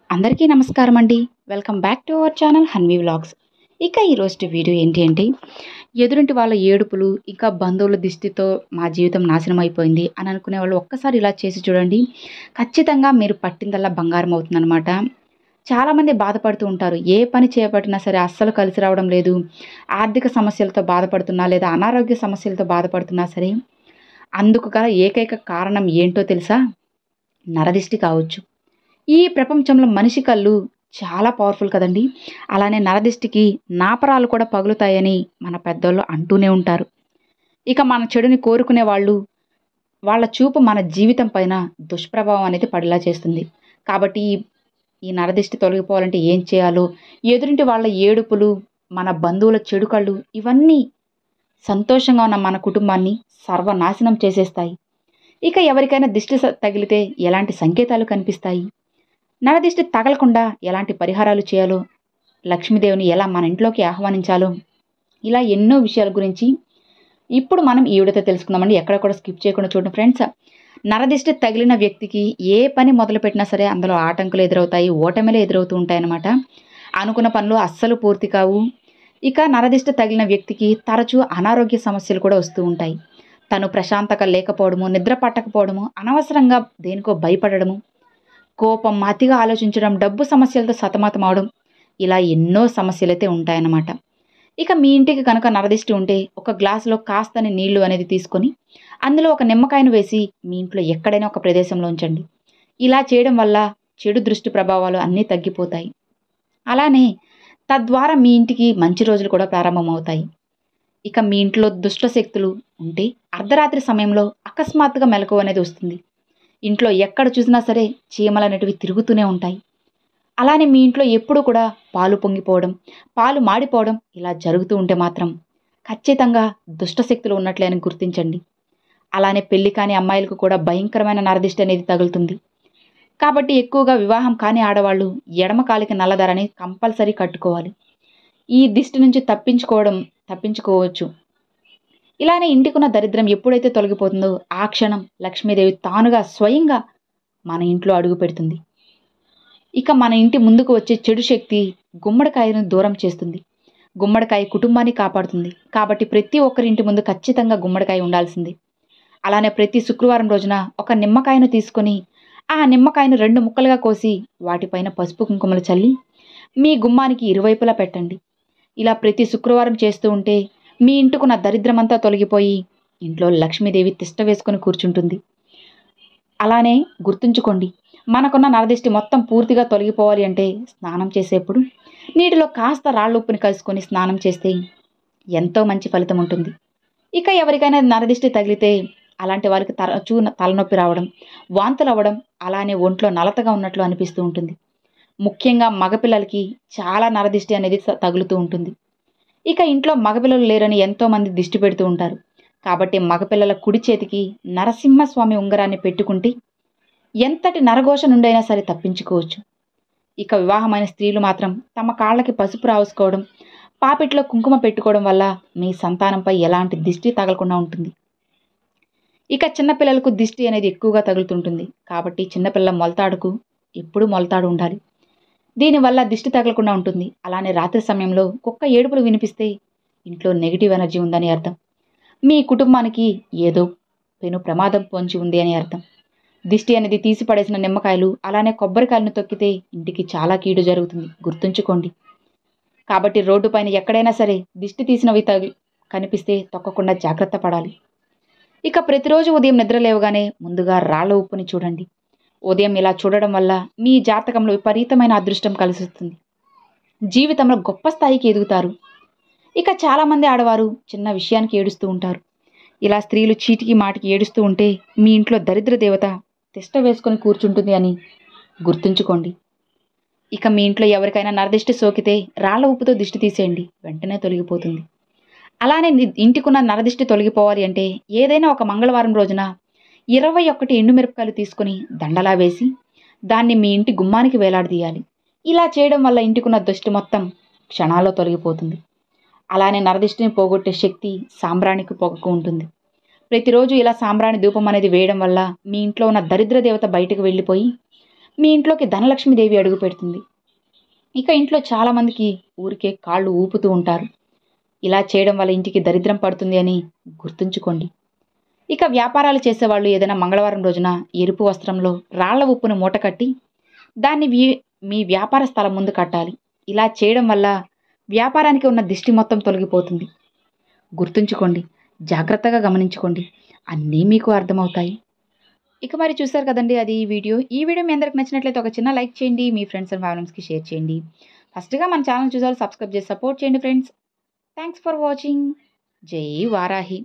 అందరికీ నమస్కారం అండి. Welcome back to our channel Hanvi vlogs. ఇక ఈరోజు వీడియో ఏంటి అంటే, ఎదురింటి వాళ్ళ ఏడుపులు, ఇంకా బంధువుల దిష్టితో మా జీవితం నాశనం అయిపోయింది అని అనుకునే వాళ్ళు ఒక్కసారి ఇలా చేసి చూడండి. ఖచ్చితంగా మీరు పట్టిందల్లా బంగారం అవుతుందనమాట. చాలామంది బాధపడుతూ ఉంటారు. ఏ పని చేపట్టినా సరే అస్సలు కలిసి రావడం లేదు. ఆర్థిక సమస్యలతో బాధపడుతున్నా, లేదా అనారోగ్య సమస్యలతో బాధపడుతున్నా సరే, అందుకు గల ఏకైక కారణం ఏంటో తెలుసా? నరదిష్టి కావచ్చు. ఈ ప్రపంచంలో మనిషి కళ్ళు చాలా పవర్ఫుల్ కదండి. అలానే నరదిష్టికి నాపరాలు కూడా పగులుతాయని మన పెద్దోళ్ళు అంటూనే ఉంటారు. ఇక మన చెడుని కోరుకునే వాళ్ళు, వాళ్ళ చూపు మన జీవితం పైన దుష్ప్రభావం అనేది పడేలా చేస్తుంది. కాబట్టి ఈ నరదిష్టి తొలగిపోవాలంటే ఏం చేయాలో, ఎదురింటి వాళ్ళ ఏడుపులు, మన బంధువుల చెడు కళ్ళు, ఇవన్నీ సంతోషంగా ఉన్న మన కుటుంబాన్ని సర్వనాశనం చేసేస్తాయి. ఇక ఎవరికైనా దిష్టి తగిలితే ఎలాంటి సంకేతాలు కనిపిస్తాయి, నరదిష్టి తగలకుండా ఎలాంటి పరిహారాలు చేయాలో, లక్ష్మీదేవిని ఎలా మన ఇంట్లోకి ఆహ్వానించాలో, ఇలా ఎన్నో విషయాల గురించి ఇప్పుడు మనం ఈ వీడియోతో తెలుసుకుందామండి. ఎక్కడ కూడా స్కిప్ చేయకుండా చూడండి ఫ్రెండ్స్. నరదిష్టి తగిలిన వ్యక్తికి ఏ పని మొదలుపెట్టినా సరే అందులో ఆటంకులు ఎదురవుతాయి, ఓటమిలే ఎదురవుతూ ఉంటాయన్నమాట. అనుకున్న పనులు అస్సలు పూర్తి కావు. ఇక నరదిష్టి తగిలిన వ్యక్తికి తరచూ అనారోగ్య సమస్యలు కూడా వస్తూ ఉంటాయి. తను ప్రశాంతత లేకపోవడము, నిద్ర పట్టకపోవడము, అనవసరంగా దేనికో భయపడము, కోపం, అతిగా ఆలోచించడం, డబ్బు సమస్యలతో సతమతం అవడం, ఇలా ఎన్నో సమస్యలైతే ఉంటాయన్నమాట. ఇక మీ ఇంటికి కనుక నరదిష్టి ఉంటే ఒక గ్లాసులో కాస్తని నీళ్లు అనేది తీసుకొని అందులో ఒక నిమ్మకాయను వేసి మీ ఇంట్లో ఎక్కడైనా ఒక ప్రదేశంలో ఉంచండి. ఇలా చేయడం వల్ల చెడు దృష్టి ప్రభావాలు అన్నీ తగ్గిపోతాయి. అలానే తద్వారా మీ ఇంటికి మంచి రోజులు కూడా ప్రారంభమవుతాయి. ఇక మీ ఇంట్లో దుష్ట శక్తులు ఉంటే అర్ధరాత్రి సమయంలో అకస్మాత్తుగా మెలకువ అనేది వస్తుంది. ఇంట్లో ఎక్కడ చూసినా సరే చీమలు అనేటివి తిరుగుతూనే ఉంటాయి. అలానే మీ ఇంట్లో ఎప్పుడు కూడా పాలు పొంగిపోవడం, పాలు మాడిపోవడం ఇలా జరుగుతూ ఉంటే మాత్రం ఖచ్చితంగా దుష్టశక్తులు ఉన్నట్లే అని గుర్తించండి. అలానే పెళ్లి కాని అమ్మాయిలకు కూడా భయంకరమైన నరదిష్టి అనేది తగులుతుంది. కాబట్టి ఎక్కువగా వివాహం కాని ఆడవాళ్ళు ఎడమ కాలికి నల్లదారని కంపల్సరీ కట్టుకోవాలి. ఈ దిష్టి నుంచి తప్పించుకోవచ్చు. ఇలానే ఇంటికున్న దరిద్రం ఎప్పుడైతే తొలగిపోతుందో ఆ క్షణం లక్ష్మీదేవి తానుగా స్వయంగా మన ఇంట్లో అడుగు పెడుతుంది. ఇక మన ఇంటి ముందుకు వచ్చే చెడు శక్తి గుమ్మడికాయను దూరం చేస్తుంది. గుమ్మడికాయ కుటుంబాన్ని కాపాడుతుంది. కాబట్టి ప్రతి ఒక్కరి ఇంటి ముందు ఖచ్చితంగా గుమ్మడికాయ ఉండాల్సింది. అలానే ప్రతి శుక్రవారం రోజున ఒక నిమ్మకాయను తీసుకొని ఆ నిమ్మకాయను 2 ముక్కలుగా కోసి వాటిపైన పసుపు కుంకుమలు చల్లి మీ గుమ్మానికి ఇరువైపులా పెట్టండి. ఇలా ప్రతి శుక్రవారం చేస్తూ ఉంటే మీ ఇంటికున్న దరిద్రమంతా తొలగిపోయి ఇంట్లో లక్ష్మీదేవి తిష్ట వేసుకొని కూర్చుంటుంది. అలానే గుర్తుంచుకోండి, మనకున్న నరదిష్టి మొత్తం పూర్తిగా తొలగిపోవాలి అంటే స్నానం చేసేప్పుడు నీటిలో కాస్త రాళ్ళుప్పుని కలుసుకొని స్నానం చేస్తే ఎంతో మంచి ఫలితం ఉంటుంది. ఇక ఎవరికైనా నరదిష్టి తగిలితే అలాంటి వారికి తరచూ తలనొప్పి రావడం, వాంతులు అవ్వడం, అలానే ఒంట్లో నలతగా ఉన్నట్లు అనిపిస్తూ ఉంటుంది. ముఖ్యంగా మగపిల్లలకి చాలా నరదిష్టి అనేది తగులుతూ ఉంటుంది. ఇక ఇంట్లో మగపిల్లలు లేరని ఎంతోమంది దిష్టి పెడుతూ ఉంటారు. కాబట్టి మగపిల్లల కుడి చేతికి నరసింహస్వామి ఉంగరాన్ని పెట్టుకుంటే ఎంతటి నరఘోష నుండైనా సరే తప్పించుకోవచ్చు. ఇక వివాహమైన స్త్రీలు మాత్రం తమ కాళ్ళకి పసుపు రాసుకోవడం, పాపిట్లో కుంకుమ పెట్టుకోవడం వల్ల మీ సంతానంపై ఎలాంటి దిష్టి తగలకుండా ఉంటుంది. ఇక చిన్నపిల్లలకు దిష్టి అనేది ఎక్కువగా తగులుతుంటుంది. కాబట్టి చిన్నపిల్లల మొలతాడుకు ఎప్పుడూ మొలతాడు ఉండాలి. దీనివల్ల దిష్టి తగలకుండా ఉంటుంది. అలానే రాత్రి సమయంలో కుక్క ఏడుపులు వినిపిస్తే ఇంట్లో నెగిటివ్ ఎనర్జీ ఉందని అర్థం. మీ కుటుంబానికి ఏదో పెను ప్రమాదం పొంచి ఉంది అని అర్థం. దిష్టి అనేది తీసి పడేసిన నిమ్మకాయలు, అలానే కొబ్బరికాయలను తొక్కితే ఇంటికి చాలా కీడు జరుగుతుంది. గుర్తుంచుకోండి. కాబట్టి రోడ్డు పైన ఎక్కడైనా సరే దిష్టి తీసినవి కనిపిస్తే తొక్కకుండా జాగ్రత్త పడాలి. ఇక ప్రతిరోజు ఉదయం నిద్ర లేవగానే ముందుగా రాళ్ళ ఉప్పుని చూడండి. ఉదయం ఇలా చూడడం వల్ల మీ జాతకంలో విపరీతమైన అదృష్టం కలిసిస్తుంది. జీవితంలో గొప్ప స్థాయికి ఎదుగుతారు. ఇక చాలామంది ఆడవారు చిన్న విషయానికి ఏడుస్తూ ఉంటారు. ఇలా స్త్రీలు చీటికి మాటికి ఏడుస్తూ ఉంటే మీ ఇంట్లో దరిద్ర దేవత తిష్ట వేసుకొని కూర్చుంటుంది అని గుర్తుంచుకోండి. ఇక మీ ఇంట్లో ఎవరికైనా నరదిష్టి సోకితే రాళ్ల ఉప్పుతో దిష్టి తీసేయండి, వెంటనే తొలగిపోతుంది. అలానే ఇంటికున్న నరదిష్టి తొలగిపోవాలి అంటే ఏదైనా ఒక మంగళవారం రోజున 21 ఎండుమిరపకాయలు తీసుకుని దండలా వేసి దాన్ని మీ ఇంటి గుమ్మానికి వేలాడదీయాలి. ఇలా చేయడం వల్ల ఇంటికున్న దిష్టి మొత్తం క్షణాల్లో తొలగిపోతుంది. అలానే నరదిష్టిని పోగొట్టే శక్తి సాంబ్రాణికి పొగకు ఉంటుంది. ప్రతిరోజు ఇలా సాంబ్రాణి ధూపం అనేది వేయడం వల్ల మీ ఇంట్లో ఉన్న దరిద్ర దేవత బయటకు వెళ్ళిపోయి మీ ఇంట్లోకి ధనలక్ష్మీదేవి అడుగు పెడుతుంది. ఇక ఇంట్లో చాలామందికి ఊరికే కాళ్ళు ఊపుతూ ఉంటారు. ఇలా చేయడం వల్ల ఇంటికి దరిద్రం పడుతుంది అని గుర్తుంచుకోండి. ఇక వ్యాపారాలు చేసేవాళ్ళు ఏదైనా మంగళవారం రోజున ఎరుపు వస్త్రంలో రాళ్ల ఉప్పును మూట కట్టి దాన్ని మీ వ్యాపార స్థలం ముందు కట్టాలి. ఇలా చేయడం వల్ల వ్యాపారానికి ఉన్న దిష్టి మొత్తం తొలగిపోతుంది. గుర్తుంచుకోండి, జాగ్రత్తగా గమనించుకోండి, అన్నీ మీకు అర్థమవుతాయి. ఇక మరి చూసారు కదండి, అది ఈ వీడియో మీ అందరికి నచ్చినట్లయితే ఒక చిన్న లైక్ చేయండి, మీ ఫ్రెండ్స్ అండ్ ఫ్యామిలీస్కి షేర్ చేయండి. ఫస్ట్గా మన ఛానల్ చూసారు, సబ్స్క్రైబ్ చేసి సపోర్ట్ చేయండి ఫ్రెండ్స్. Thanks for watching. జై వారాహి.